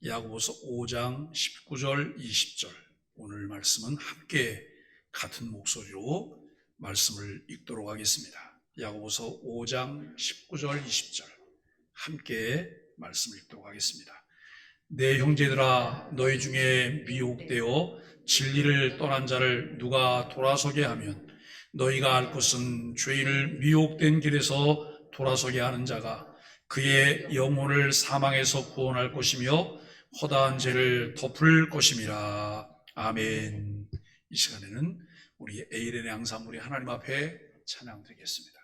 야고보서 5장 19절 20절 오늘 말씀은 함께 같은 목소리로 말씀을 읽도록 하겠습니다. 야고보서 5장 19절 20절 함께 말씀을 읽도록 하겠습니다. 내 형제들아, 너희 중에 미혹되어 진리를 떠난 자를 누가 돌아서게 하면 너희가 알 것은 죄인을 미혹된 길에서 돌아서게 하는 자가 그의 영혼을 사망에서 구원할 것이며 허다한 죄를 덮을 것임이라. 아멘. 이 시간에는 우리 에일엔의 앙상블이 하나님 앞에 찬양 드리겠습니다.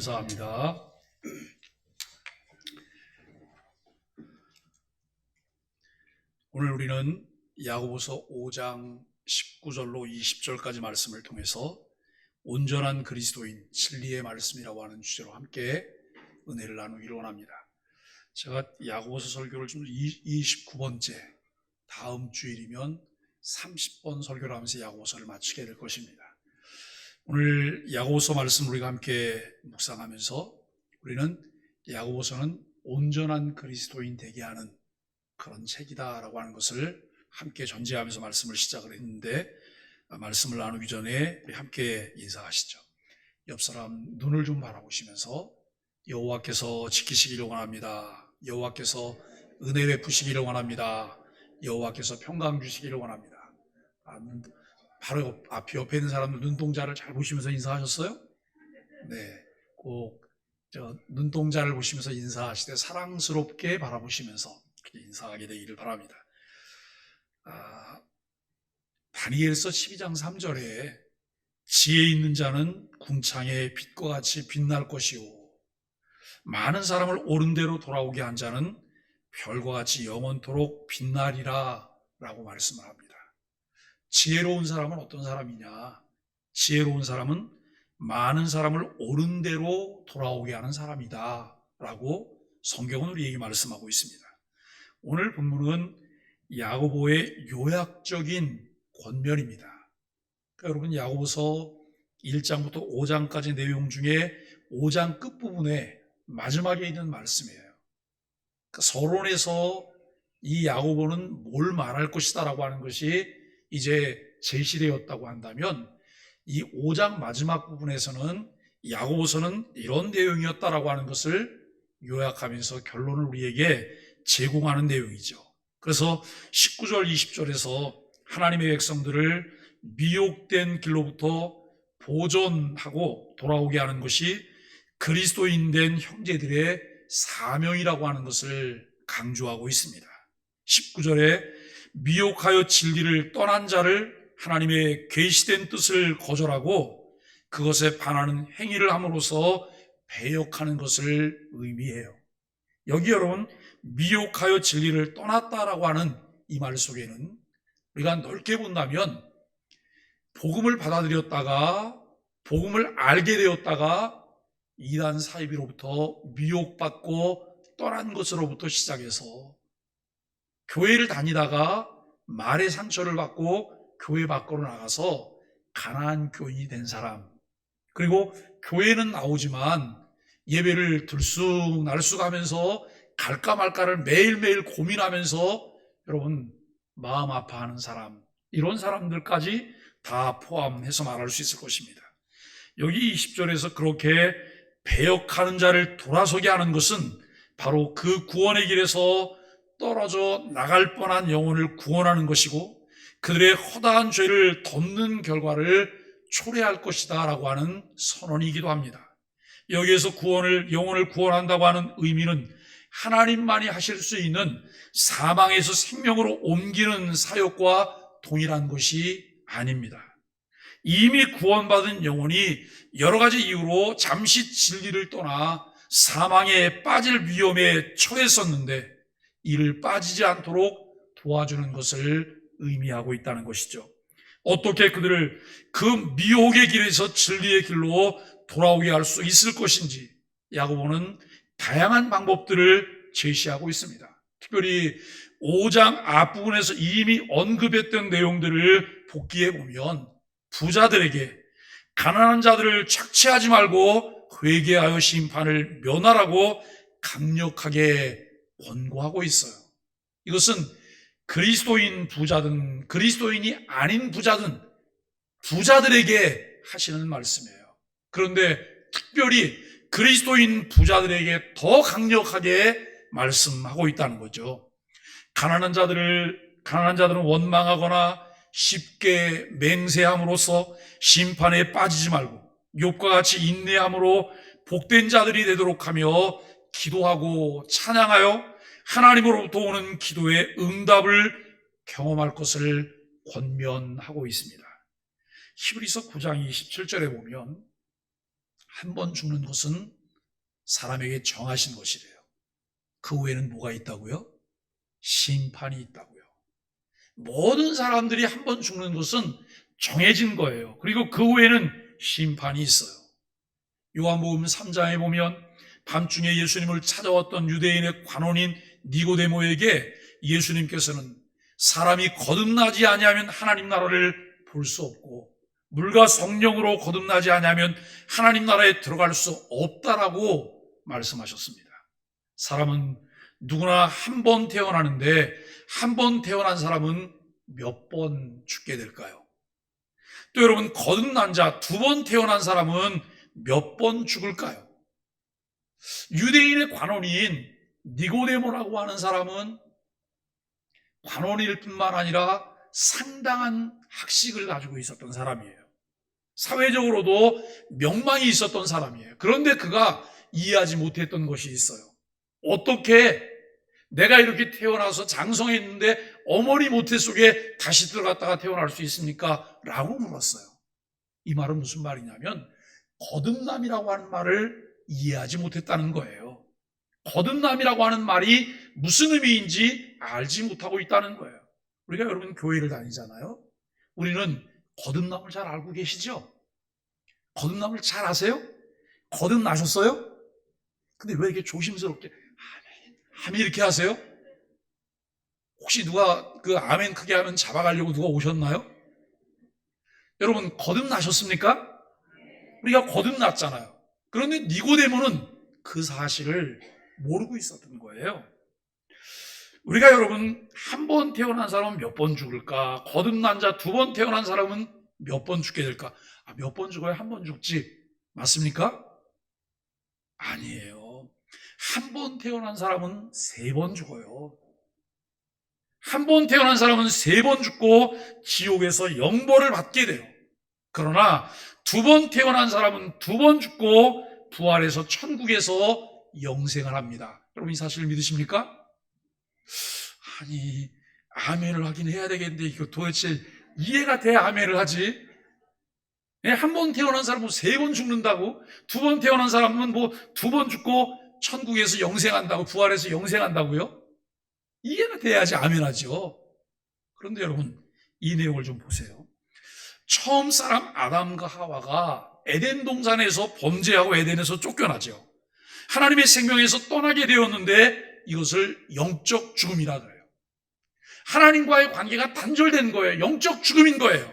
감사합니다. 오늘 우리는 야고보서 5장 19절로 20절까지 말씀을 통해서 온전한 그리스도인 진리의 말씀이라고 하는 주제로 함께 은혜를 나누기를 원합니다. 제가 야고보서 설교를 좀 29번째, 다음 주일이면 30번 설교를 하면서 야고보서를 마치게 될 것입니다. 오늘 야고보서 말씀 우리가 함께 묵상하면서 우리는 야고보서는 온전한 그리스도인 되게 하는 그런 책이다라고 하는 것을 함께 전제하면서 말씀을 시작을 했는데, 말씀을 나누기 전에 우리 함께 인사하시죠. 옆 사람 눈을 좀 바라보시면서 여호와께서 지키시기를 원합니다. 여호와께서 은혜 베푸시기를 원합니다. 여호와께서 평강 주시기를 원합니다. 바로 옆에 있는 사람 눈동자를 잘 보시면서 인사하셨어요? 네, 꼭 눈동자를 보시면서 인사하시되 사랑스럽게 바라보시면서 인사하게 되기를 바랍니다. 다니엘서 12장 3절에 지혜 있는 자는 궁창의 빛과 같이 빛날 것이요 많은 사람을 옳은 대로 돌아오게 한 자는 별과 같이 영원토록 빛나리라 라고 말씀을 합니다. 지혜로운 사람은 어떤 사람이냐? 지혜로운 사람은 많은 사람을 옳은 대로 돌아오게 하는 사람이다 라고 성경은 우리에게 말씀하고 있습니다. 오늘 본문은 야고보의 요약적인 권면입니다. 그러니까 여러분, 야고보서 1장부터 5장까지 내용 중에 5장 끝부분에 마지막에 있는 말씀이에요. 그러니까 서론에서 이 야고보는 뭘 말할 것이다 라고 하는 것이 이제 제시되었다고 한다면, 이 5장 마지막 부분에서는 야고보서는 이런 내용이었다라고 하는 것을 요약하면서 결론을 우리에게 제공하는 내용이죠. 그래서 19절 20절에서 하나님의 백성들을 미혹된 길로부터 보존하고 돌아오게 하는 것이 그리스도인 된 형제들의 사명이라고 하는 것을 강조하고 있습니다. 19절에 미혹하여 진리를 떠난 자를 하나님의 계시된 뜻을 거절하고 그것에 반하는 행위를 함으로써 배역하는 것을 의미해요. 여기 여러분, 미혹하여 진리를 떠났다라고 하는 이 말 속에는 우리가 넓게 본다면 복음을 받아들였다가 복음을 알게 되었다가 이단 사이비로부터 미혹받고 떠난 것으로부터 시작해서 교회를 다니다가 말의 상처를 받고 교회 밖으로 나가서 가난한 교인이 된 사람, 그리고 교회는 나오지만 예배를 들쑥날쑥 하면서 갈까 말까를 매일매일 고민하면서 여러분 마음 아파하는 사람, 이런 사람들까지 다 포함해서 말할 수 있을 것입니다. 여기 20절에서 그렇게 배역하는 자를 돌아서게 하는 것은 바로 그 구원의 길에서 떨어져 나갈 뻔한 영혼을 구원하는 것이고 그들의 허다한 죄를 덮는 결과를 초래할 것이다 라고 하는 선언이기도 합니다. 여기에서 영혼을 구원한다고 하는 의미는 하나님만이 하실 수 있는 사망에서 생명으로 옮기는 사역과 동일한 것이 아닙니다. 이미 구원받은 영혼이 여러 가지 이유로 잠시 진리를 떠나 사망에 빠질 위험에 처했었는데 이를 빠지지 않도록 도와주는 것을 의미하고 있다는 것이죠. 어떻게 그들을 그 미혹의 길에서 진리의 길로 돌아오게 할 수 있을 것인지 야고보는 다양한 방법들을 제시하고 있습니다. 특별히 5장 앞부분에서 이미 언급했던 내용들을 복기해 보면 부자들에게 가난한 자들을 착취하지 말고 회개하여 심판을 면하라고 강력하게 권고하고 있어요. 이것은 그리스도인 부자든 그리스도인이 아닌 부자들에게 하시는 말씀이에요. 그런데 특별히 그리스도인 부자들에게 더 강력하게 말씀하고 있다는 거죠. 가난한 자들은 원망하거나 쉽게 맹세함으로써 심판에 빠지지 말고 욥과 같이 인내함으로 복된 자들이 되도록 하며 기도하고 찬양하여 하나님으로부터 오는 기도의 응답을 경험할 것을 권면하고 있습니다. 히브리서 9장 27절에 보면 한 번 죽는 것은 사람에게 정하신 것이래요. 그 후에는 뭐가 있다고요? 심판이 있다고요. 모든 사람들이 한 번 죽는 것은 정해진 거예요. 그리고 그 후에는 심판이 있어요. 요한복음 3장에 보면 밤중에 예수님을 찾아왔던 유대인의 관원인 니고데모에게 예수님께서는 사람이 거듭나지 아니하면 하나님 나라를 볼 수 없고 물과 성령으로 거듭나지 아니하면 하나님 나라에 들어갈 수 없다라고 말씀하셨습니다. 사람은 누구나 한 번 태어나는데 한 번 태어난 사람은 몇 번 죽게 될까요? 또 여러분, 거듭난 자 두 번 태어난 사람은 몇 번 죽을까요? 유대인의 관원인 니고데모라고 하는 사람은 관원일 뿐만 아니라 상당한 학식을 가지고 있었던 사람이에요. 사회적으로도 명망이 있었던 사람이에요. 그런데 그가 이해하지 못했던 것이 있어요. 어떻게 내가 이렇게 태어나서 장성했는데 어머니 모태 속에 다시 들어갔다가 태어날 수 있습니까? 라고 물었어요. 이 말은 무슨 말이냐면 거듭남이라고 하는 말을 이해하지 못했다는 거예요. 거듭남이라고 하는 말이 무슨 의미인지 알지 못하고 있다는 거예요. 우리가 여러분 교회를 다니잖아요. 우리는 거듭남을 잘 알고 계시죠? 거듭남을 잘 아세요? 거듭나셨어요? 근데 왜 이렇게 조심스럽게 아멘 이렇게 하세요? 혹시 누가 그 아멘 크게 하면 잡아가려고 누가 오셨나요? 여러분 거듭나셨습니까? 우리가 거듭났잖아요. 그런데 니고데모는 그 사실을 모르고 있었던 거예요. 우리가 여러분 한 번 태어난 사람은 몇 번 죽을까? 거듭난 자 두 번 태어난 사람은 몇 번 죽게 될까? 몇 번 죽어야 한 번 죽지. 맞습니까? 아니에요. 한 번 태어난 사람은 세 번 죽어요. 한 번 태어난 사람은 세 번 죽고 지옥에서 영벌을 받게 돼요. 그러나 두 번 태어난 사람은 두 번 죽고 부활해서 천국에서 영생을 합니다. 여러분 이 사실을 믿으십니까? 아니 아멘을 하긴 해야 되겠는데 이거 도대체 이해가 돼야 아멘을 하지. 한 번 태어난 사람은 세 번 죽는다고, 두 번 태어난 사람은 두 번 죽고 천국에서 영생한다고, 부활해서 영생한다고요? 이해가 돼야지 아멘하죠. 그런데 여러분 이 내용을 좀 보세요. 처음 사람 아담과 하와가 에덴 동산에서 범죄하고 에덴에서 쫓겨나죠. 하나님의 생명에서 떠나게 되었는데 이것을 영적 죽음이라 그래요. 하나님과의 관계가 단절된 거예요. 영적 죽음인 거예요.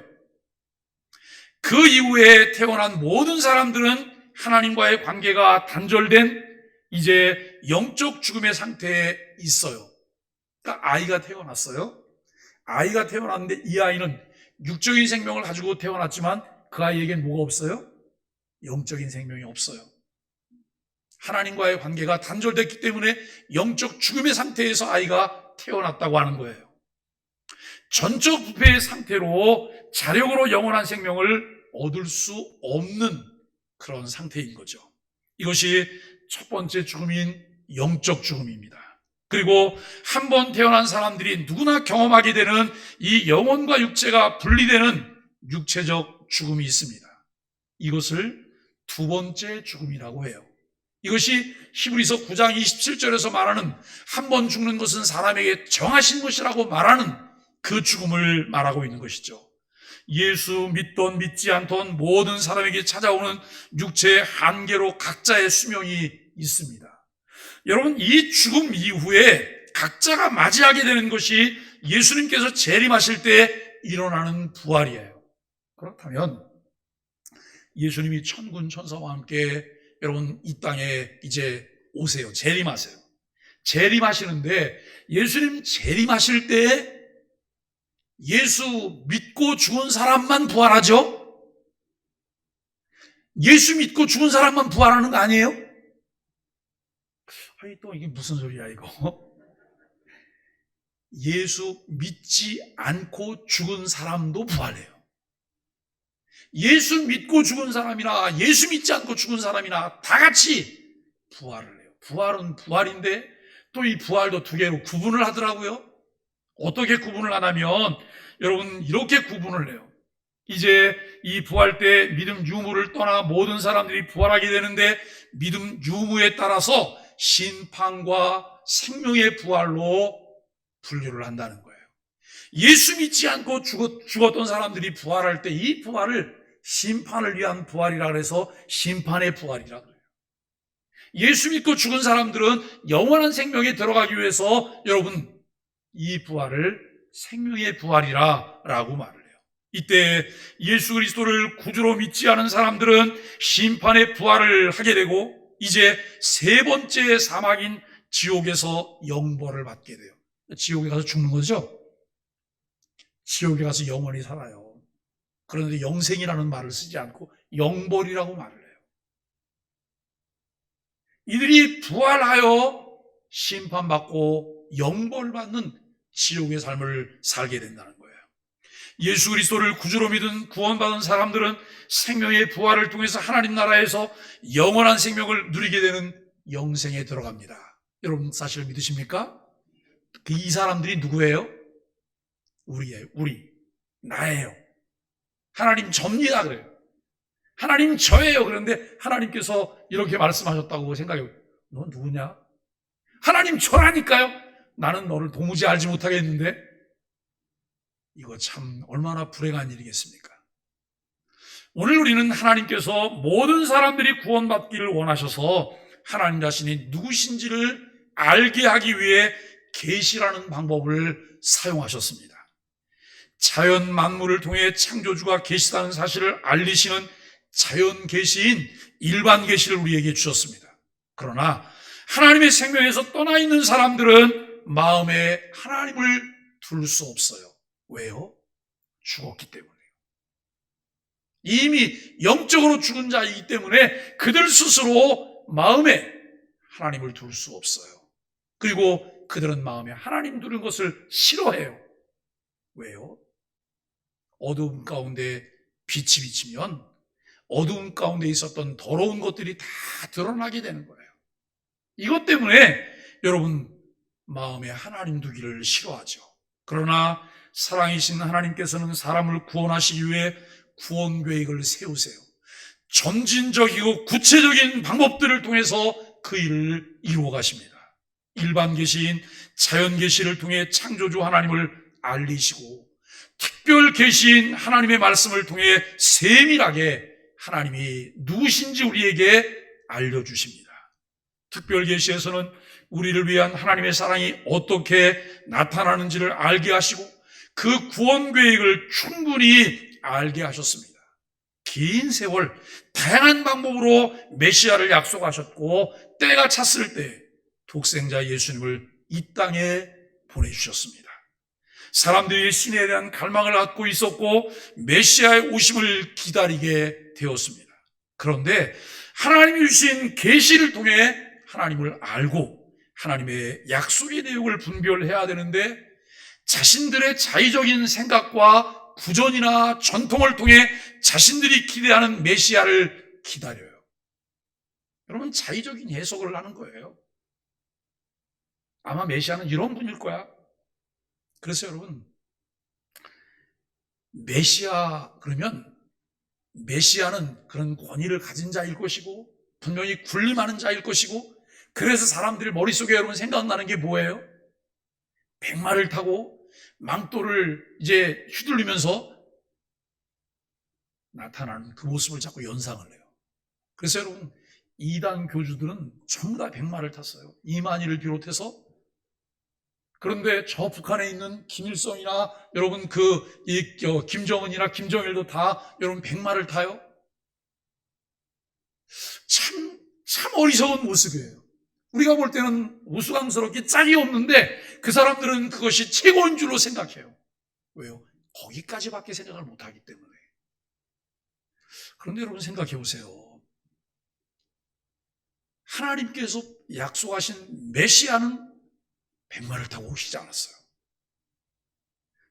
그 이후에 태어난 모든 사람들은 하나님과의 관계가 단절된 이제 영적 죽음의 상태에 있어요. 그러니까 아이가 태어났어요. 아이가 태어났는데 이 아이는 육적인 생명을 가지고 태어났지만 그 아이에겐 뭐가 없어요? 영적인 생명이 없어요. 하나님과의 관계가 단절됐기 때문에 영적 죽음의 상태에서 아이가 태어났다고 하는 거예요. 전적 부패의 상태로 자력으로 영원한 생명을 얻을 수 없는 그런 상태인 거죠. 이것이 첫 번째 죽음인 영적 죽음입니다. 그리고 한 번 태어난 사람들이 누구나 경험하게 되는 이 영혼과 육체가 분리되는 육체적 죽음이 있습니다. 이것을 두 번째 죽음이라고 해요. 이것이 히브리서 9장 27절에서 말하는 한 번 죽는 것은 사람에게 정하신 것이라고 말하는 그 죽음을 말하고 있는 것이죠. 예수 믿던 믿지 않던 모든 사람에게 찾아오는 육체의 한계로 각자의 수명이 있습니다. 여러분 이 죽음 이후에 각자가 맞이하게 되는 것이 예수님께서 재림하실 때 일어나는 부활이에요. 그렇다면 예수님이 천군 천사와 함께 여러분 이 땅에 이제 오세요. 재림하세요. 재림하시는데 예수님 재림하실 때 예수 믿고 죽은 사람만 부활하죠? 예수 믿고 죽은 사람만 부활하는 거 아니에요? 아니 또 이게 무슨 소리야 이거? 예수 믿지 않고 죽은 사람도 부활해요. 예수 믿고 죽은 사람이나 예수 믿지 않고 죽은 사람이나 다 같이 부활을 해요. 부활은 부활인데 또 이 부활도 두 개로 구분을 하더라고요. 어떻게 구분을 하냐면 여러분 이렇게 구분을 해요. 이제 이 부활 때 믿음 유무를 떠나 모든 사람들이 부활하게 되는데 믿음 유무에 따라서 심판과 생명의 부활로 분류를 한다는 거예요. 예수 믿지 않고 죽었던 사람들이 부활할 때 이 부활을 심판을 위한 부활이라 그래서 심판의 부활이라 그래요. 예수 믿고 죽은 사람들은 영원한 생명에 들어가기 위해서 여러분 이 부활을 생명의 부활이라고 말을 해요. 이때 예수 그리스도를 구주로 믿지 않은 사람들은 심판의 부활을 하게 되고 이제 세 번째 사막인 지옥에서 영벌을 받게 돼요. 지옥에 가서 죽는 거죠. 지옥에 가서 영원히 살아요. 그런데 영생이라는 말을 쓰지 않고 영벌이라고 말을 해요. 이들이 부활하여 심판받고 영벌받는 지옥의 삶을 살게 된다는 거예요. 예수 그리스도를 구주로 믿은 구원받은 사람들은 생명의 부활을 통해서 하나님 나라에서 영원한 생명을 누리게 되는 영생에 들어갑니다. 여러분 사실 믿으십니까? 이 사람들이 누구예요? 우리예요. 나예요. 하나님 접니다 그래요. 하나님 저예요. 그런데 하나님께서 이렇게 말씀하셨다고 생각해요. 너 누구냐? 하나님 저라니까요. 나는 너를 도무지 알지 못하겠는데. 이거 참 얼마나 불행한 일이겠습니까? 오늘 우리는 하나님께서 모든 사람들이 구원받기를 원하셔서 하나님 자신이 누구신지를 알게 하기 위해 계시라는 방법을 사용하셨습니다. 자연 만물을 통해 창조주가 계시다는 사실을 알리시는 자연 계시인 일반 계시를 우리에게 주셨습니다. 그러나 하나님의 생명에서 떠나 있는 사람들은 마음에 하나님을 둘 수 없어요. 왜요? 죽었기 때문에요. 이미 영적으로 죽은 자이기 때문에 그들 스스로 마음에 하나님을 둘 수 없어요. 그리고 그들은 마음에 하나님 두는 것을 싫어해요. 왜요? 어두움 가운데 빛이 비치면 어두움 가운데 있었던 더러운 것들이 다 드러나게 되는 거예요. 이것 때문에 여러분 마음에 하나님 두기를 싫어하죠. 그러나 사랑이신 하나님께서는 사람을 구원하시기 위해 구원 계획을 세우세요. 점진적이고 구체적인 방법들을 통해서 그 일을 이루어 가십니다. 일반 계시인 자연 계시를 통해 창조주 하나님을 알리시고 특별 계시인 하나님의 말씀을 통해 세밀하게 하나님이 누구신지 우리에게 알려주십니다. 특별 계시에서는 우리를 위한 하나님의 사랑이 어떻게 나타나는지를 알게 하시고 그 구원 계획을 충분히 알게 하셨습니다. 긴 세월 다양한 방법으로 메시아를 약속하셨고 때가 찼을 때 독생자 예수님을 이 땅에 보내주셨습니다. 사람들이 신에 대한 갈망을 갖고 있었고 메시아의 오심을 기다리게 되었습니다. 그런데 하나님이 주신 계시를 통해 하나님을 알고 하나님의 약속의 내용을 분별해야 되는데 자신들의 자의적인 생각과 구전이나 전통을 통해 자신들이 기대하는 메시아를 기다려요. 여러분 자의적인 해석을 하는 거예요. 아마 메시아는 이런 분일 거야. 그래서 여러분 메시아 그러면 메시아는 그런 권위를 가진 자일 것이고 분명히 군림하는 자일 것이고 그래서 사람들 머릿속에 여러분 생각나는 게 뭐예요? 백마를 타고 망토를 이제 휘둘리면서 나타나는 그 모습을 자꾸 연상을 해요. 그래서 여러분 이단 교주들은 전부 다 백마를 탔어요. 이만희를 비롯해서. 그런데 저 북한에 있는 김일성이나 여러분 김정은이나 김정일도 다 여러분 백마를 타요. 참 어리석은 모습이에요. 우리가 볼 때는 우스꽝스럽게 짝이 없는데 그 사람들은 그것이 최고인 줄로 생각해요. 왜요? 거기까지밖에 생각을 못하기 때문에. 그런데 여러분 생각해 보세요. 하나님께서 약속하신 메시아는 백마를 타고 오시지 않았어요.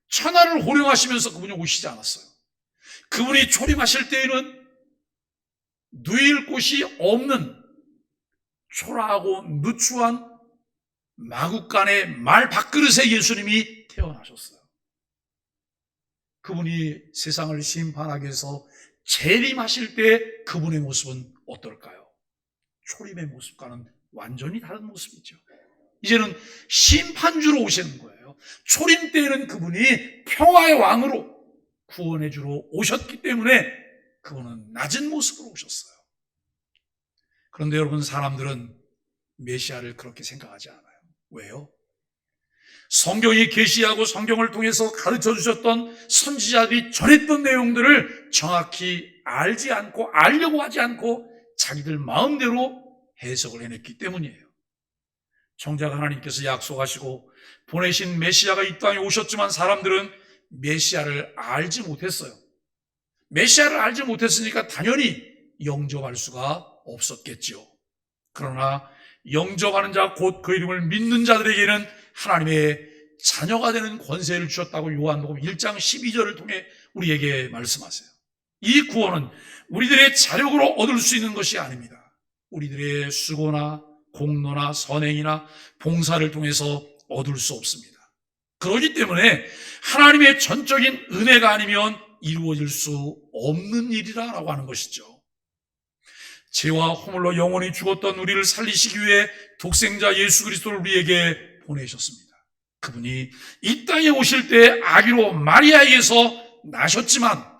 천하를 호령하시면서 그분이 오시지 않았어요. 그분이 초림하실 때에는 누일 곳이 없는 초라하고 누추한 마국간의 말 밥그릇에 예수님이 태어나셨어요. 그분이 세상을 심판하기 위해서 재림하실 때 그분의 모습은 어떨까요? 초림의 모습과는 완전히 다른 모습이죠. 이제는 심판주로 오시는 거예요. 초림 때에는 그분이 평화의 왕으로 구원해 주러 오셨기 때문에 그분은 낮은 모습으로 오셨어요. 그런데 여러분 사람들은 메시아를 그렇게 생각하지 않아요. 왜요? 성경이 계시하고 성경을 통해서 가르쳐 주셨던 선지자들이 전했던 내용들을 정확히 알지 않고 알려고 하지 않고 자기들 마음대로 해석을 해냈기 때문이에요. 정작 하나님께서 약속하시고 보내신 메시아가 이 땅에 오셨지만 사람들은 메시아를 알지 못했어요. 메시아를 알지 못했으니까 당연히 영접할 수가 없었겠지요. 그러나 영접하는 자, 곧 그 이름을 믿는 자들에게는 하나님의 자녀가 되는 권세를 주셨다고 요한복음 1장 12절을 통해 우리에게 말씀하세요. 이 구원은 우리들의 자력으로 얻을 수 있는 것이 아닙니다. 우리들의 수고나 공로나 선행이나 봉사를 통해서 얻을 수 없습니다. 그렇기 때문에 하나님의 전적인 은혜가 아니면 이루어질 수 없는 일이라고 하는 것이죠. 죄와 허물로 영원히 죽었던 우리를 살리시기 위해 독생자 예수 그리스도를 우리에게 보내셨습니다. 그분이 이 땅에 오실 때 아기로 마리아에게서 나셨지만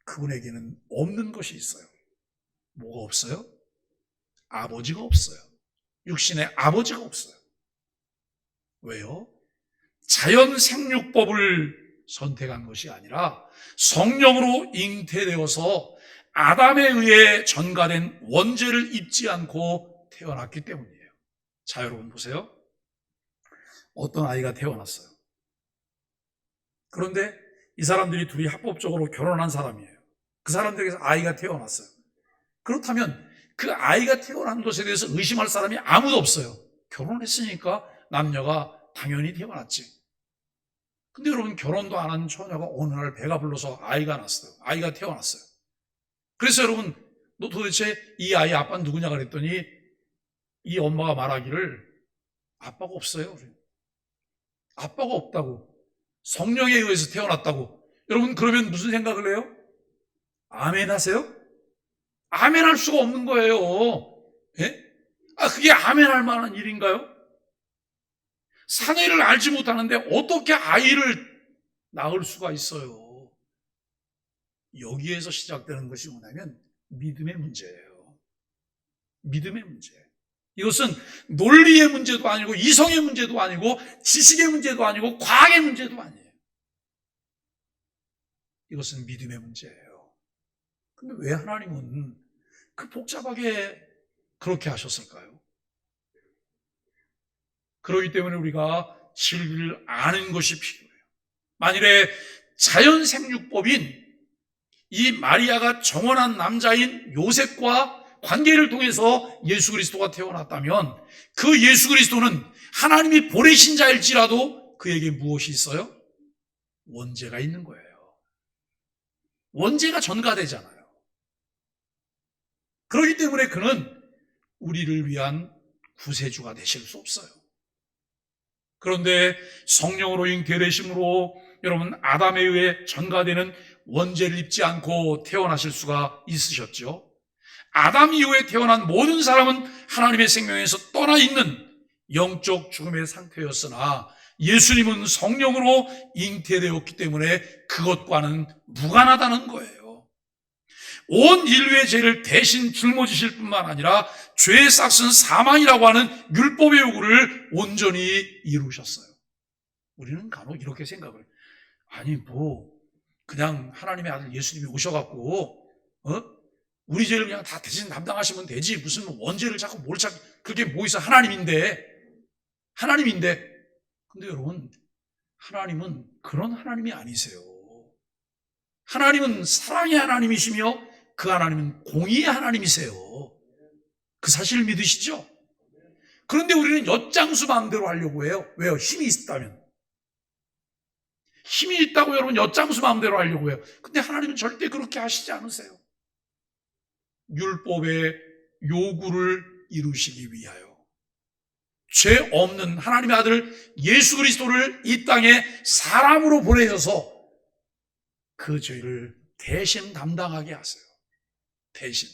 그분에게는 없는 것이 있어요. 뭐가 없어요? 아버지가 없어요. 육신의 아버지가 없어요. 왜요? 자연 생육법을 선택한 것이 아니라 성령으로 잉태되어서 아담에 의해 전가된 원죄를 입지 않고 태어났기 때문이에요. 자, 여러분 보세요. 어떤 아이가 태어났어요. 그런데 이 사람들이 둘이 합법적으로 결혼한 사람이에요. 그 사람들에게서 아이가 태어났어요. 그렇다면 그 아이가 태어난 것에 대해서 의심할 사람이 아무도 없어요. 결혼했으니까 남녀가 당연히 태어났지. 근데 여러분, 결혼도 안 한 처녀가 어느 날 배가 불러서 아이가 났어요. 아이가 태어났어요. 그래서 여러분, 너 도대체 이 아이 아빠는 누구냐 그랬더니 이 엄마가 말하기를 아빠가 없어요. 아빠가 없다고. 성령에 의해서 태어났다고. 여러분, 그러면 무슨 생각을 해요? 아멘 하세요? 아멘 할 수가 없는 거예요. 예? 그게 아멘 할 만한 일인가요? 사내를 알지 못하는데 어떻게 아이를 낳을 수가 있어요? 여기에서 시작되는 것이 뭐냐면 믿음의 문제예요. 믿음의 문제. 이것은 논리의 문제도 아니고 이성의 문제도 아니고 지식의 문제도 아니고 과학의 문제도 아니에요. 이것은 믿음의 문제예요. 근데 왜 하나님은 그 복잡하게 그렇게 하셨을까요? 그렇기 때문에 우리가 진리를 아는 것이 필요해요. 만일에 자연 생육법인 이 마리아가 정원한 남자인 요셉과 관계를 통해서 예수 그리스도가 태어났다면 그 예수 그리스도는 하나님이 보내신 자일지라도 그에게 무엇이 있어요? 원죄가 있는 거예요. 원죄가 전가되잖아요. 그렇기 때문에 그는 우리를 위한 구세주가 되실 수 없어요. 그런데 성령으로 잉태되심으로 여러분, 아담에 의해 전가되는 원죄를 입지 않고 태어나실 수가 있으셨죠. 아담 이후에 태어난 모든 사람은 하나님의 생명에서 떠나 있는 영적 죽음의 상태였으나 예수님은 성령으로 잉태되었기 때문에 그것과는 무관하다는 거예요. 온 인류의 죄를 대신 짊어지실 뿐만 아니라 죄의 싹은 사망이라고 하는 율법의 요구를 온전히 이루셨어요. 우리는 간혹 이렇게 생각을, 아니 그냥 하나님의 아들 예수님이 오셔갖고 우리 죄를 그냥 다 대신 담당하시면 되지, 무슨 원죄를 자꾸 그게 뭐 있어. 하나님인데. 근데 여러분, 하나님은 그런 하나님이 아니세요. 하나님은 사랑의 하나님이시며 그 하나님은 공의의 하나님이세요. 그 사실을 믿으시죠? 그런데 우리는 엿장수 마음대로 하려고 해요. 왜요? 힘이 있다면. 힘이 있다고 여러분 엿장수 마음대로 하려고 해요. 근데 하나님은 절대 그렇게 하시지 않으세요. 율법의 요구를 이루시기 위하여 죄 없는 하나님의 아들 예수 그리스도를 이 땅에 사람으로 보내셔서 그 죄를 대신 담당하게 하세요. 대신.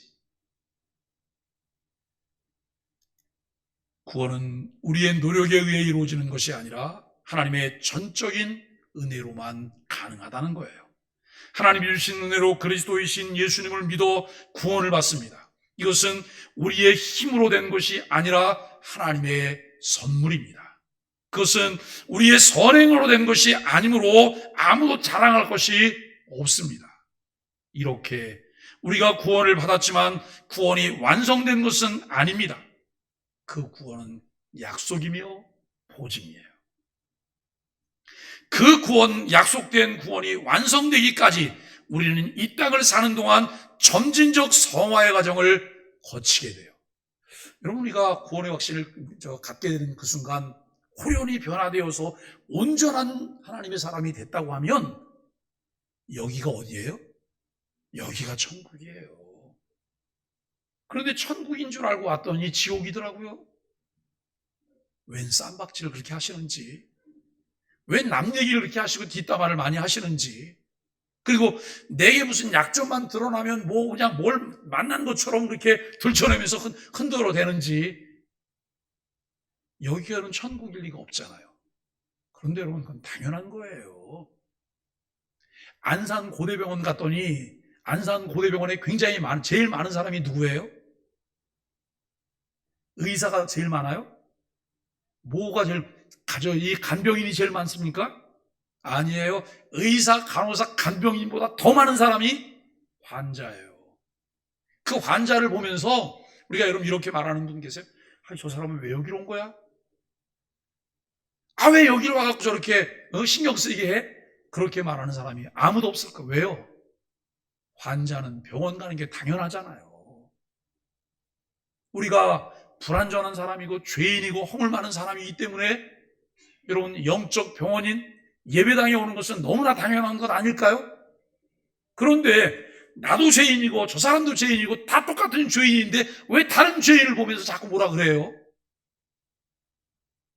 구원은 우리의 노력에 의해 이루어지는 것이 아니라 하나님의 전적인 은혜로만 가능하다는 거예요. 하나님이 주신 은혜로 그리스도이신 예수님을 믿어 구원을 받습니다. 이것은 우리의 힘으로 된 것이 아니라 하나님의 선물입니다. 그것은 우리의 선행으로 된 것이 아니므로 아무도 자랑할 것이 없습니다. 이렇게 우리가 구원을 받았지만 구원이 완성된 것은 아닙니다. 그 구원은 약속이며 보증이에요. 그 구원, 약속된 구원이 완성되기까지 우리는 이 땅을 사는 동안 점진적 성화의 과정을 거치게 돼요. 여러분, 우리가 구원의 확신을 갖게 되는 그 순간 호련히 변화되어서 온전한 하나님의 사람이 됐다고 하면 여기가 어디예요? 여기가 천국이에요. 그런데 천국인 줄 알고 왔더니 지옥이더라고요. 웬 쌈박질을 그렇게 하시는지, 웬 남 얘기를 그렇게 하시고 뒷담화를 많이 하시는지, 그리고 내게 무슨 약점만 드러나면 뭐 그냥 뭘 만난 것처럼 그렇게 들춰내면서 흔들어대는지. 여기가는 천국일 리가 없잖아요. 그런데 여러분, 그건 당연한 거예요. 안산 고대병원 갔더니 안산 고대병원에 굉장히 제일 많은 사람이 누구예요? 의사가 제일 많아요? 뭐가 제일 이 간병인이 제일 많습니까? 아니에요. 의사, 간호사, 간병인보다 더 많은 사람이 환자예요. 그 환자를 보면서 우리가 여러분 이렇게 말하는 분 계세요? 저 사람은 왜 여기로 온 거야? 왜 여기로 와갖고 저렇게 신경 쓰이게 해? 그렇게 말하는 사람이 아무도 없을 거예요. 왜요? 환자는 병원 가는 게 당연하잖아요. 우리가 불완전한 사람이고 죄인이고 허물 많은 사람이기 때문에 여러분, 영적 병원인 예배당에 오는 것은 너무나 당연한 것 아닐까요? 그런데 나도 죄인이고 저 사람도 죄인이고 다 똑같은 죄인인데 왜 다른 죄인을 보면서 자꾸 뭐라 그래요?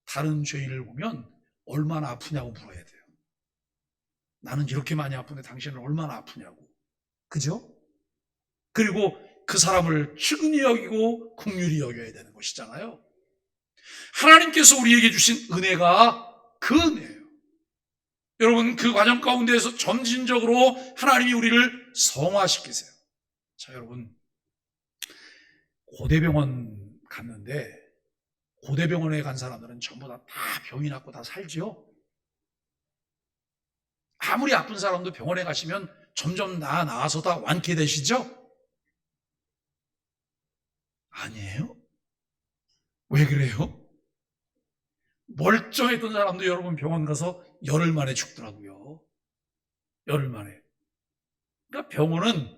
다른 죄인을 보면 얼마나 아프냐고 물어야 돼요. 나는 이렇게 많이 아픈데 당신은 얼마나 아프냐고. 그죠? 그리고 그 사람을 측은히 여기고 긍휼히 여겨야 되는 것이잖아요. 하나님께서 우리에게 주신 은혜가 그 은혜예요. 여러분, 그 과정 가운데에서 점진적으로 하나님이 우리를 성화시키세요. 자, 여러분, 고대병원 갔는데 고대병원에 간 사람들은 전부 다 병이 났고 다 살지요. 아무리 아픈 사람도 병원에 가시면 점점 나아서 다 완쾌되시죠? 아니에요? 왜 그래요? 멀쩡했던 사람도 여러분 병원 가서 열흘 만에 죽더라고요. 열흘 만에. 그러니까 병원은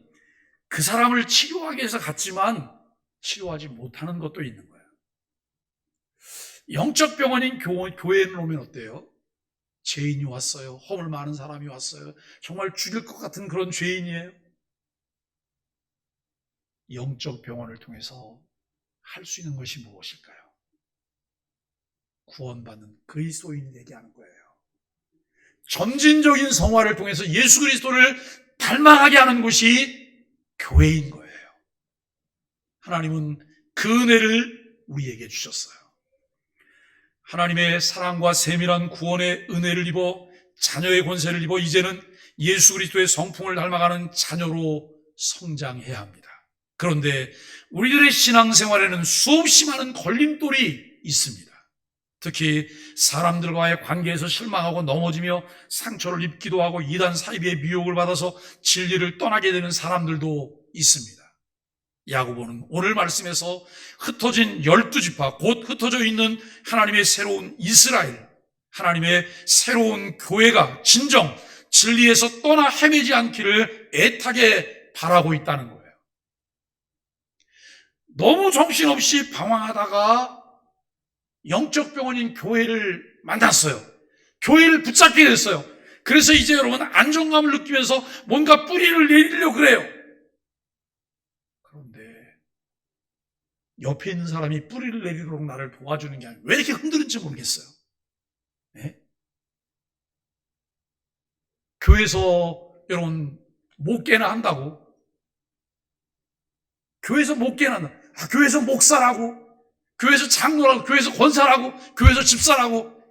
그 사람을 치료하기 위해서 갔지만 치료하지 못하는 것도 있는 거예요. 영적 병원인 교회는 오면 어때요? 죄인이 왔어요. 허물 많은 사람이 왔어요. 정말 죽일 것 같은 그런 죄인이에요. 영적 병원을 통해서 할 수 있는 것이 무엇일까요? 구원받는 그리스도인이 되게 하는 거예요. 점진적인 성화를 통해서 예수 그리스도를 닮아가게 하는 것이 교회인 거예요. 하나님은 그 은혜를 우리에게 주셨어요. 하나님의 사랑과 세밀한 구원의 은혜를 입어 자녀의 권세를 입어 이제는 예수 그리스도의 성품을 닮아가는 자녀로 성장해야 합니다. 그런데 우리들의 신앙생활에는 수없이 많은 걸림돌이 있습니다. 특히 사람들과의 관계에서 실망하고 넘어지며 상처를 입기도 하고 이단 사이비의 미혹을 받아서 진리를 떠나게 되는 사람들도 있습니다. 야고보는 오늘 말씀에서 흩어진 12지파, 곧 흩어져 있는 하나님의 새로운 이스라엘, 하나님의 새로운 교회가 진정 진리에서 떠나 헤매지 않기를 애타게 바라고 있다는 거예요. 너무 정신없이 방황하다가 영적 병원인 교회를 만났어요. 교회를 붙잡게 됐어요. 그래서 이제 여러분 안정감을 느끼면서 뭔가 뿌리를 내리려고 그래요. 그런데 옆에 있는 사람이 뿌리를 내리도록 나를 도와주는 게 아니라 왜 이렇게 흔드는지 모르겠어요. 네? 교회에서 여러분 목회나 한다고, 교회에서 목회나 한다. 교회에서 목사라고, 교회에서 장로라고, 교회에서 권사라고, 교회에서 집사라고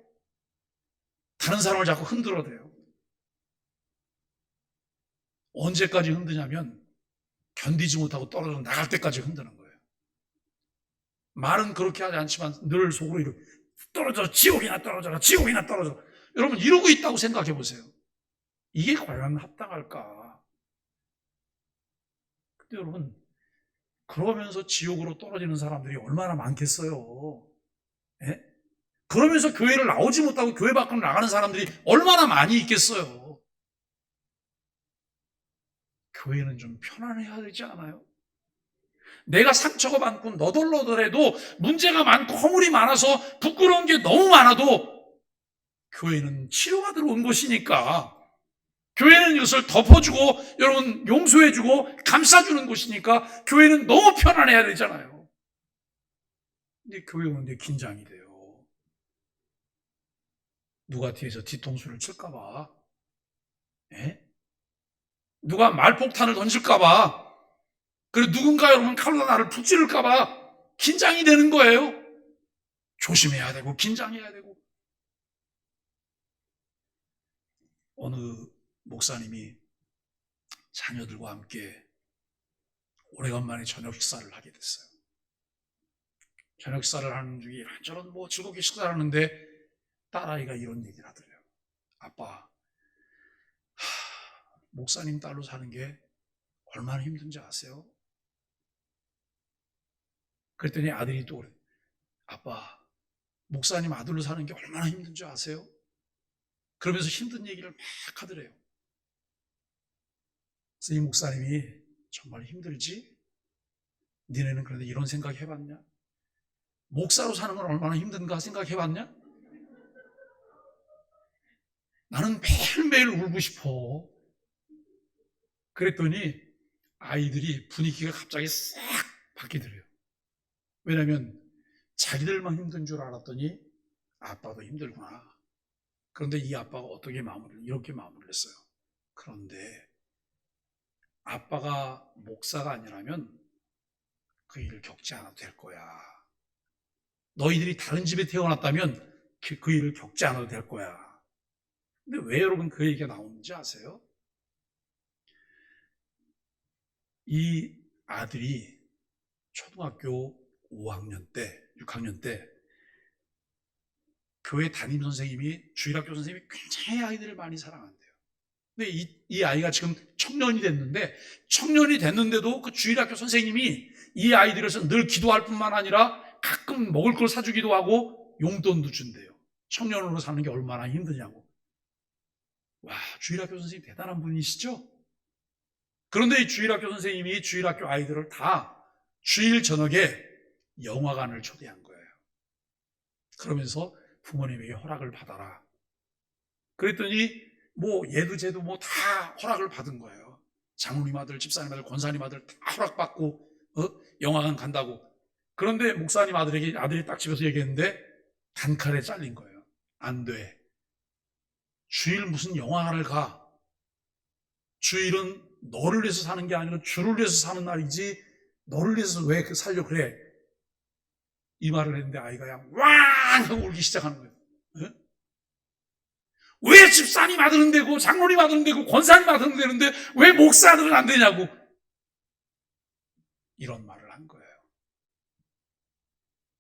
다른 사람을 자꾸 흔들어대요. 언제까지 흔드냐면 견디지 못하고 떨어져 나갈 때까지 흔드는 거예요. 말은 그렇게 하지 않지만 늘 속으로 이렇게 떨어져, 지옥이나 떨어져라, 지옥이나 떨어져라. 여러분 이러고 있다고 생각해 보세요. 이게 과연 합당할까? 근데 여러분, 그러면서 지옥으로 떨어지는 사람들이 얼마나 많겠어요. 예? 그러면서 교회를 나오지 못하고 교회 밖으로 나가는 사람들이 얼마나 많이 있겠어요. 교회는 좀 편안해야 되지 않아요? 내가 상처가 많고 너덜너덜해도 문제가 많고 허물이 많아서 부끄러운 게 너무 많아도 교회는 치료가 들어온 곳이니까, 교회는 이것을 덮어주고 여러분 용서해주고 감싸주는 곳이니까 교회는 너무 편안해야 되잖아요. 근데 교회 오는데 긴장이 돼요. 누가 뒤에서 뒤통수를 칠까봐, 예? 누가 말폭탄을 던질까봐, 그리고 누군가 여러분 칼로 나를 푹 찌를까봐 긴장이 되는 거예요. 조심해야 되고 긴장해야 되고. 어느 목사님이 자녀들과 함께 오래간만에 저녁 식사를 하게 됐어요. 저녁 식사를 하는 중에 이런저런 즐겁게 식사를 하는데 딸아이가 이런 얘기를 하더래요. 아빠, 목사님 딸로 사는 게 얼마나 힘든지 아세요? 그랬더니 아들이 또 그래. 아빠, 목사님 아들로 사는 게 얼마나 힘든지 아세요? 그러면서 힘든 얘기를 막 하더래요. 그래서 이 목사님이 정말 힘들지? 니네는 그런데 이런 생각 해봤냐? 목사로 사는 건 얼마나 힘든가 생각해봤냐? 나는 매일매일 울고 싶어. 그랬더니 아이들이 분위기가 갑자기 싹 바뀌더래요. 왜냐하면 자기들만 힘든 줄 알았더니 아빠도 힘들구나. 그런데 이 아빠가 이렇게 마무리를 했어요. 그런데 아빠가 목사가 아니라면 그 일을 겪지 않아도 될 거야. 너희들이 다른 집에 태어났다면 그 일을 겪지 않아도 될 거야. 근데 왜 여러분 그 얘기가 나오는지 아세요? 이 아들이 초등학교 5학년 때, 6학년 때 교회 담임 선생님이, 주일학교 선생님이 굉장히 아이들을 많이 사랑한대요. 근데 이 아이가 지금 청년이 됐는데도 그 주일학교 선생님이 이 아이들에서 늘 기도할 뿐만 아니라 가끔 먹을 걸 사주기도 하고 용돈도 준대요. 청년으로 사는 게 얼마나 힘드냐고. 와, 주일학교 선생님 대단한 분이시죠? 그런데 이 주일학교 선생님이 주일학교 아이들을 다 주일 저녁에 영화관을 초대한 거예요. 그러면서 부모님에게 허락을 받아라. 그랬더니 얘도 쟤도 다 허락을 받은 거예요. 장로님 아들, 집사님 아들, 권사님 아들 다 허락받고 영화관 간다고. 그런데 목사님 아들이 딱 집에서 얘기했는데 단칼에 잘린 거예요. 안 돼. 주일 무슨 영화관을 가. 주일은 너를 위해서 사는 게 아니라 주를 위해서 사는 날이지 너를 위해서 왜 살려 그래. 이 말을 했는데 아이가 그냥 왕 하고 울기 시작하는 거예요. 네? 왜 집사님 아들은 되고 장로님 아들은 되고 권사님 아들은 되는데 왜 목사 아들은 안 되냐고 이런 말을 한 거예요.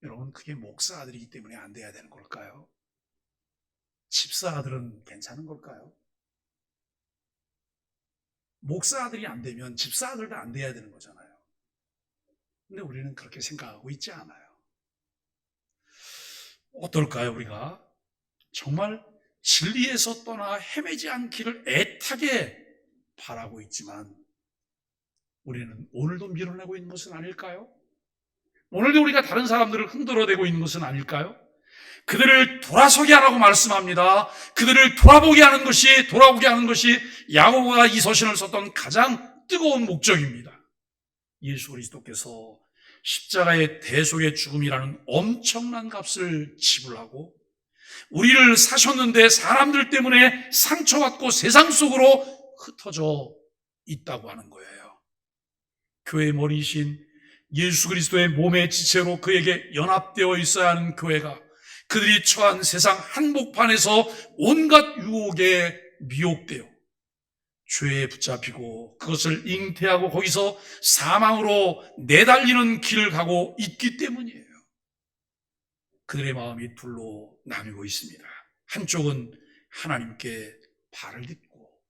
여러분, 그게 목사 아들이기 때문에 안 돼야 되는 걸까요? 집사 아들은 괜찮은 걸까요? 목사 아들이 안 되면 집사 아들도 안 돼야 되는 거잖아요. 근데 우리는 그렇게 생각하고 있지 않아요. 어떨까요? 우리가 정말 진리에서 떠나 헤매지 않기를 애타게 바라고 있지만 우리는 오늘도 밀어내고 있는 것은 아닐까요? 오늘도 우리가 다른 사람들을 흔들어대고 있는 것은 아닐까요? 그들을 돌아서게 하라고 말씀합니다. 그들을 돌아보게 하는 것이 야고보가 이 서신을 썼던 가장 뜨거운 목적입니다. 예수 그리스도께서 십자가의 대속의 죽음이라는 엄청난 값을 지불하고 우리를 사셨는데 사람들 때문에 상처받고 세상 속으로 흩어져 있다고 하는 거예요. 교회의 머리이신 예수 그리스도의 몸의 지체로 그에게 연합되어 있어야 하는 교회가 그들이 처한 세상 한복판에서 온갖 유혹에 미혹되어 죄에 붙잡히고 그것을 잉태하고 거기서 사망으로 내달리는 길을 가고 있기 때문이에요. 그들의 마음이 둘로 나뉘고 있습니다. 한쪽은 하나님께 발을 딛고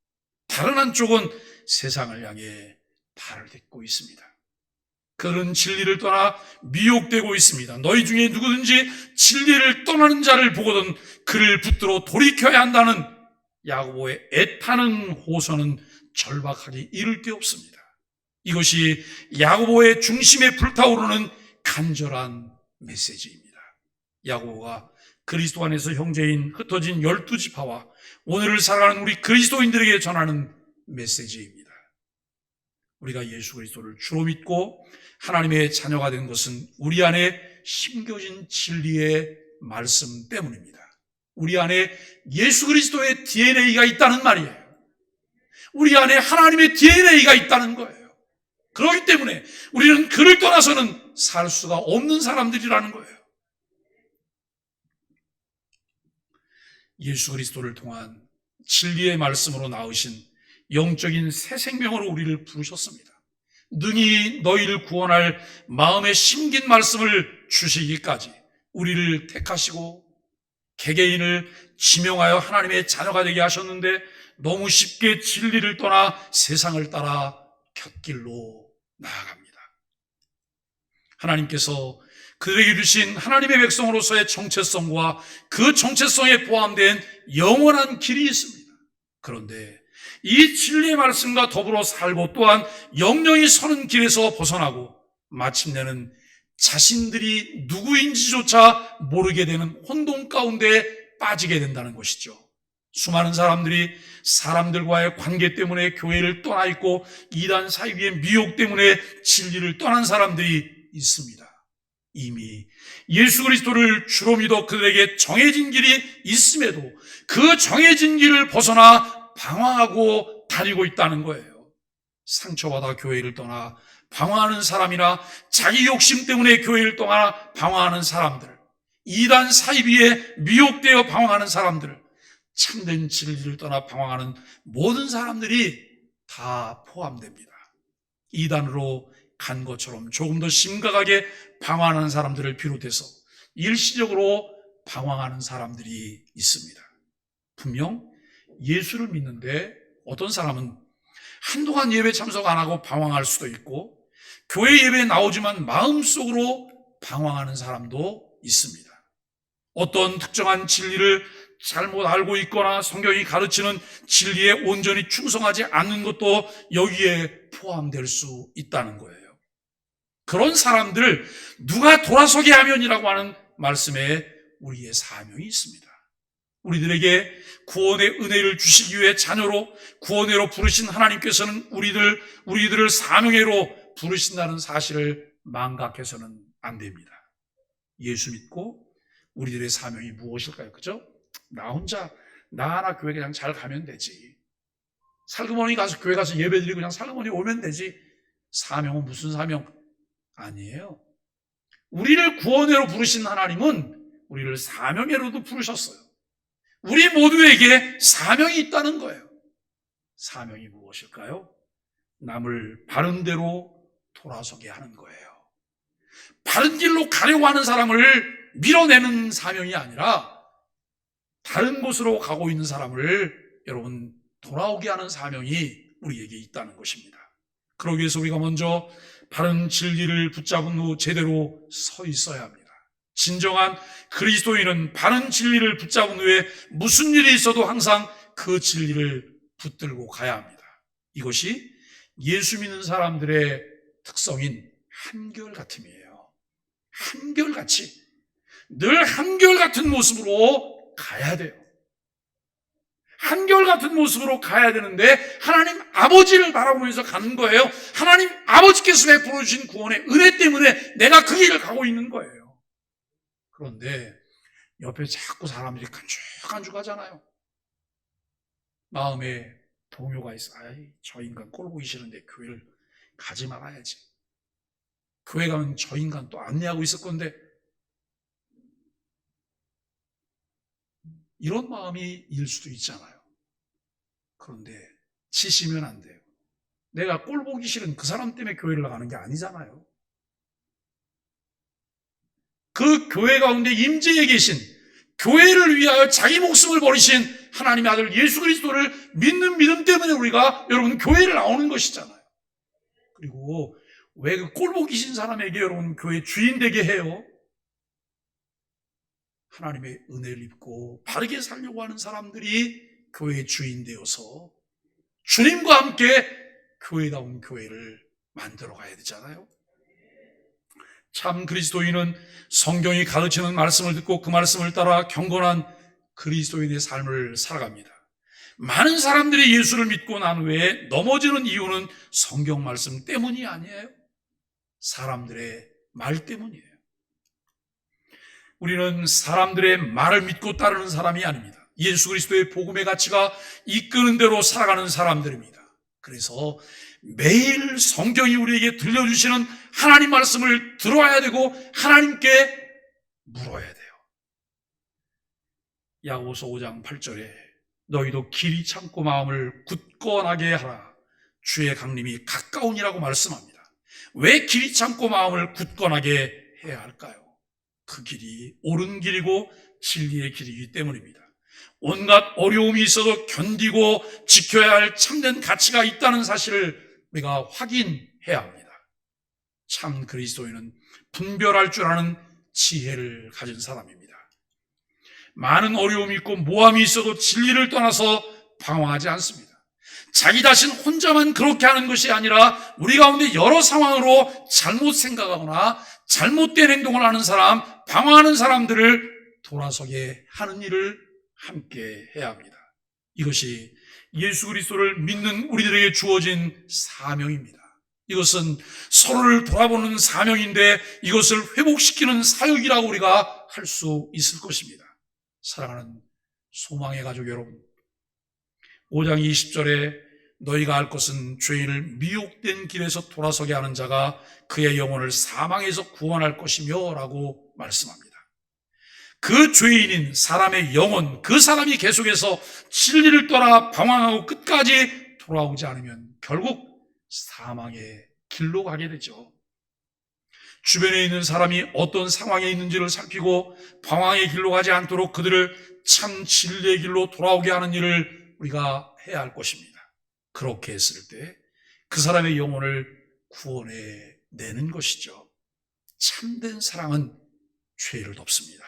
다른 한쪽은 세상을 향해 발을 딛고 있습니다. 그는 진리를 떠나 미혹되고 있습니다. 너희 중에 누구든지 진리를 떠나는 자를 보거든 그를 붙들어 돌이켜야 한다는 야고보의 애타는 호소는 절박하기 이를 데 없습니다. 이것이 야고보의 중심에 불타오르는 간절한 메시지입니다. 야고보가 그리스도 안에서 형제인 흩어진 12지파와 오늘을 살아가는 우리 그리스도인들에게 전하는 메시지입니다. 우리가 예수 그리스도를 주로 믿고 하나님의 자녀가 된 것은 우리 안에 심겨진 진리의 말씀 때문입니다. 우리 안에 예수 그리스도의 DNA가 있다는 말이에요. 우리 안에 하나님의 DNA가 있다는 거예요. 그렇기 때문에 우리는 그를 떠나서는 살 수가 없는 사람들이라는 거예요. 예수 그리스도를 통한 진리의 말씀으로 낳으신 영적인 새 생명으로 우리를 부르셨습니다. 능히 너희를 구원할 마음에 심긴 말씀을 주시기까지 우리를 택하시고 개개인을 지명하여 하나님의 자녀가 되게 하셨는데 너무 쉽게 진리를 떠나 세상을 따라 곁길로 나아갑니다. 하나님께서 그들에게 주신 하나님의 백성으로서의 정체성과 그 정체성에 포함된 영원한 길이 있습니다. 그런데 이 진리의 말씀과 더불어 살고 또한 영영이 서는 길에서 벗어나고 마침내는 자신들이 누구인지조차 모르게 되는 혼돈 가운데 빠지게 된다는 것이죠. 수많은 사람들이 사람들과의 관계 때문에 교회를 떠나 있고 이단 사이비의 미혹 때문에 진리를 떠난 사람들이 있습니다. 이미 예수 그리스도를 주로 믿어 그들에게 정해진 길이 있음에도 그 정해진 길을 벗어나 방황하고 다니고 있다는 거예요. 상처받아 교회를 떠나 방황하는 사람이나 자기 욕심 때문에 교회를 떠나 방황하는 사람들, 이단 사이비에 미혹되어 방황하는 사람들, 참된 진리를 떠나 방황하는 모든 사람들이 다 포함됩니다. 이단으로 간 것처럼 조금 더 심각하게 방황하는 사람들을 비롯해서 일시적으로 방황하는 사람들이 있습니다. 분명 예수를 믿는데 어떤 사람은 한동안 예배 참석 안 하고 방황할 수도 있고 교회 예배에 나오지만 마음속으로 방황하는 사람도 있습니다. 어떤 특정한 진리를 잘못 알고 있거나 성경이 가르치는 진리에 온전히 충성하지 않는 것도 여기에 포함될 수 있다는 거예요. 그런 사람들을 누가 돌아서게 하면이라고 하는 말씀에 우리의 사명이 있습니다. 우리들에게 구원의 은혜를 주시기 위해 자녀로 구원회로 부르신 하나님께서는 우리들을 사명회로 부르신다는 사실을 망각해서는 안 됩니다. 예수 믿고 우리들의 사명이 무엇일까요? 그죠? 나 혼자 나 하나 교회 그냥 잘 가면 되지. 살그머니 가서 교회 가서 예배드리고 그냥 살그머니 오면 되지. 사명은 무슨 사명? 아니에요. 우리를 구원회로 부르신 하나님은 우리를 사명회로도 부르셨어요. 우리 모두에게 사명이 있다는 거예요. 사명이 무엇일까요? 남을 바른 대로 돌아서게 하는 거예요. 바른 길로 가려고 하는 사람을 밀어내는 사명이 아니라 다른 곳으로 가고 있는 사람을 여러분 돌아오게 하는 사명이 우리에게 있다는 것입니다. 그러기 위해서 우리가 먼저 바른 진리를 붙잡은 후 제대로 서 있어야 합니다. 진정한 그리스도인은 바른 진리를 붙잡은 후에 무슨 일이 있어도 항상 그 진리를 붙들고 가야 합니다. 이것이 예수 믿는 사람들의 특성인 한결같음이에요. 한결같이 늘 한결같은 모습으로 가야 돼요. 한결같은 모습으로 가야 되는데 하나님 아버지를 바라보면서 가는 거예요. 하나님 아버지께서 베풀어 주신 구원의 은혜 때문에 내가 그 길을 가고 있는 거예요. 그런데 옆에 자꾸 사람들이 간죽간죽하잖아요. 마음에 동요가 있어. 아이, 저 인간 꼴 보기 싫은데 교회를 가지 말아야지. 교회 가면 저 인간 또 안내하고 있을 건데. 이런 마음이 일 수도 있잖아요. 그런데 치시면 안 돼요. 내가 꼴 보기 싫은 그 사람 때문에 교회를 나가는 게 아니잖아요. 그 교회 가운데 임재해 계신, 교회를 위하여 자기 목숨을 버리신 하나님의 아들 예수 그리스도를 믿는 믿음 때문에 우리가 여러분 교회를 나오는 것이잖아요. 그리고 왜 그 꼴보기신 사람에게 여러분 교회 주인 되게 해요? 하나님의 은혜를 입고 바르게 살려고 하는 사람들이 교회의 주인 되어서 주님과 함께 교회다운 교회를 만들어 가야 되잖아요. 참 그리스도인은 성경이 가르치는 말씀을 듣고 그 말씀을 따라 경건한 그리스도인의 삶을 살아갑니다. 많은 사람들이 예수를 믿고 난 후에 넘어지는 이유는 성경 말씀 때문이 아니에요. 사람들의 말 때문이에요. 우리는 사람들의 말을 믿고 따르는 사람이 아닙니다. 예수 그리스도의 복음의 가치가 이끄는 대로 살아가는 사람들입니다. 그래서 매일 성경이 우리에게 들려주시는 하나님 말씀을 들어야 되고 하나님께 물어야 돼요. 야고보서 5장 8절에 너희도 길이 참고 마음을 굳건하게 하라. 주의 강림이 가까우니라고 말씀합니다. 왜 길이 참고 마음을 굳건하게 해야 할까요? 그 길이 옳은 길이고 진리의 길이기 때문입니다. 온갖 어려움이 있어도 견디고 지켜야 할 참된 가치가 있다는 사실을 우리가 확인해야 합니다. 참 그리스도인은 분별할 줄 아는 지혜를 가진 사람입니다. 많은 어려움이 있고 모함이 있어도 진리를 떠나서 방황하지 않습니다. 자기 자신 혼자만 그렇게 하는 것이 아니라 우리 가운데 여러 상황으로 잘못 생각하거나 잘못된 행동을 하는 사람, 방황하는 사람들을 돌아서게 하는 일을 함께 해야 합니다. 이것이 예수 그리스도를 믿는 우리들에게 주어진 사명입니다. 이것은 서로를 돌아보는 사명인데 이것을 회복시키는 사역이라고 우리가 할 수 있을 것입니다. 사랑하는 소망의 가족 여러분, 5장 20절에 너희가 알 것은 죄인을 미혹된 길에서 돌아서게 하는 자가 그의 영혼을 사망에서 구원할 것이며 라고 말씀합니다. 그 죄인인 사람의 영혼, 그 사람이 계속해서 진리를 떠나 방황하고 끝까지 돌아오지 않으면 결국 사망의 길로 가게 되죠. 주변에 있는 사람이 어떤 상황에 있는지를 살피고 방황의 길로 가지 않도록 그들을 참 진리의 길로 돌아오게 하는 일을 우리가 해야 할 것입니다. 그렇게 했을 때 그 사람의 영혼을 구원해내는 것이죠. 참된 사랑은 죄를 덮습니다.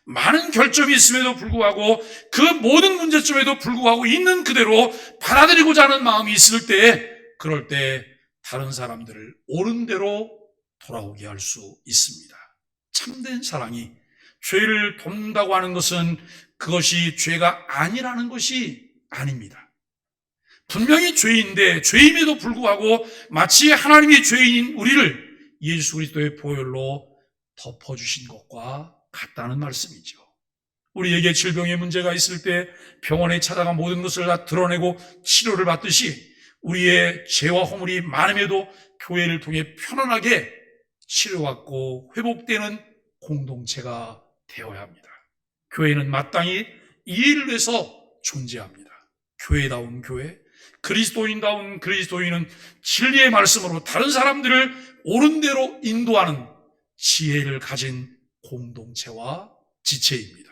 많은 결점이 있음에도 불구하고 그 모든 문제점에도 불구하고 있는 그대로 받아들이고자 하는 마음이 있을 때, 그럴 때 다른 사람들을 옳은 대로 돌아오게 할 수 있습니다. 참된 사랑이 죄를 덮는다고 하는 것은 그것이 죄가 아니라는 것이 아닙니다. 분명히 죄인데 죄임에도 불구하고 마치 하나님이 죄인인 우리를 예수 그리스도의 보혈로 덮어주신 것과 같다는 말씀이죠. 우리에게 질병의 문제가 있을 때 병원에 찾아가 모든 것을 다 드러내고 치료를 받듯이 우리의 죄와 허물이 많음에도 교회를 통해 편안하게 치료받고 회복되는 공동체가 되어야 합니다. 교회는 마땅히 이 일을 위해서 존재합니다. 교회다운 교회, 그리스도인다운 그리스도인은 진리의 말씀으로 다른 사람들을 옳은 대로 인도하는 지혜를 가진 공동체와 지체입니다.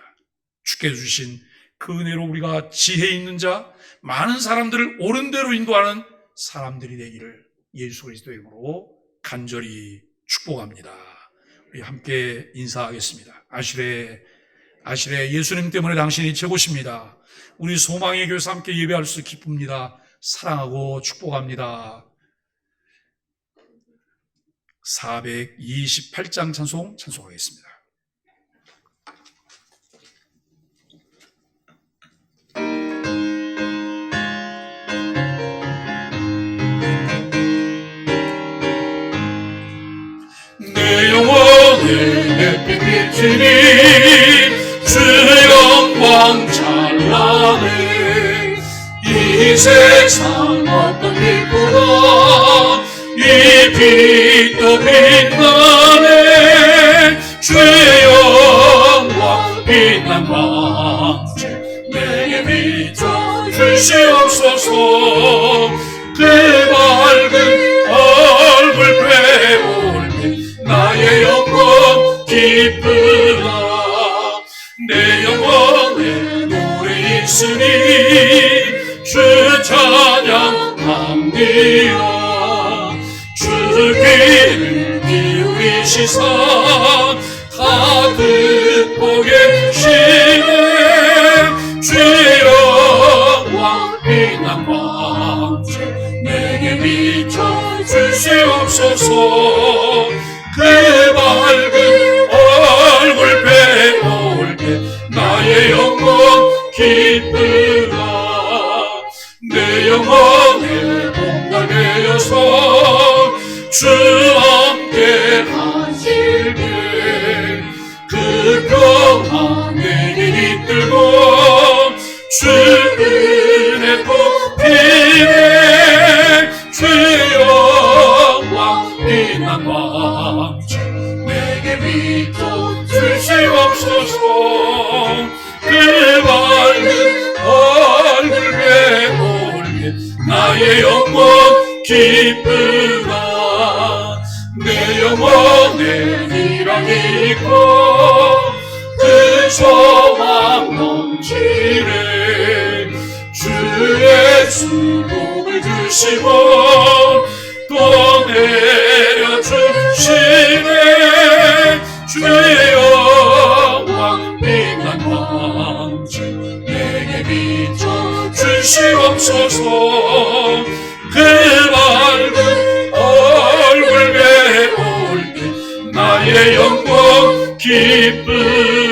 주께 주신 그 은혜로 우리가 지혜 있는 자, 많은 사람들을 옳은 대로 인도하는 사람들이 되기를 예수 그리스도의 이름으로 간절히 축복합니다. 우리 함께 인사하겠습니다. 아시레 예수님 때문에 당신이 최고십니다. 우리 소망의 교회에서 함께 예배할 수 기쁩니다. 사랑하고 축복합니다. 428장 찬송하겠습니다. 내 영혼을 햇빛 비치니 주의 영광 찬란해. 이 세상 어떤 빛보다 이 빛도 빛나네. 주의 영광 빛난 광채 내게 비춰 주시옵소서. 그 밝은 얼굴 배울 때 나의 영혼 기쁘다. 내 영혼에 노래 있으니 주 찬양합니다. 주께 계시사 가득 보게 계시네 주의 영광 빛난 광채 내게 비춰 주시옵소서 그 밝은 얼굴 배울 때 나의 영혼 기쁘다 내 영혼에 봉답되어서 주 함께 하실 때 그 평안 내게 깃들고 주 은혜 꽃피네 주의 영광 빛난 광채 내게 비춰 주시옵소서 그 밝은 얼굴 배울게 나의 영혼 기쁘다 내 영혼에 희락이 있고 그 소망 넘치네 주의 수복을 주시고 또 내려주시네 주의 영광 빛난 광채 내게 비춰 주시옵소서 그 밝은 얼굴 배울 때 나의 영광 기쁨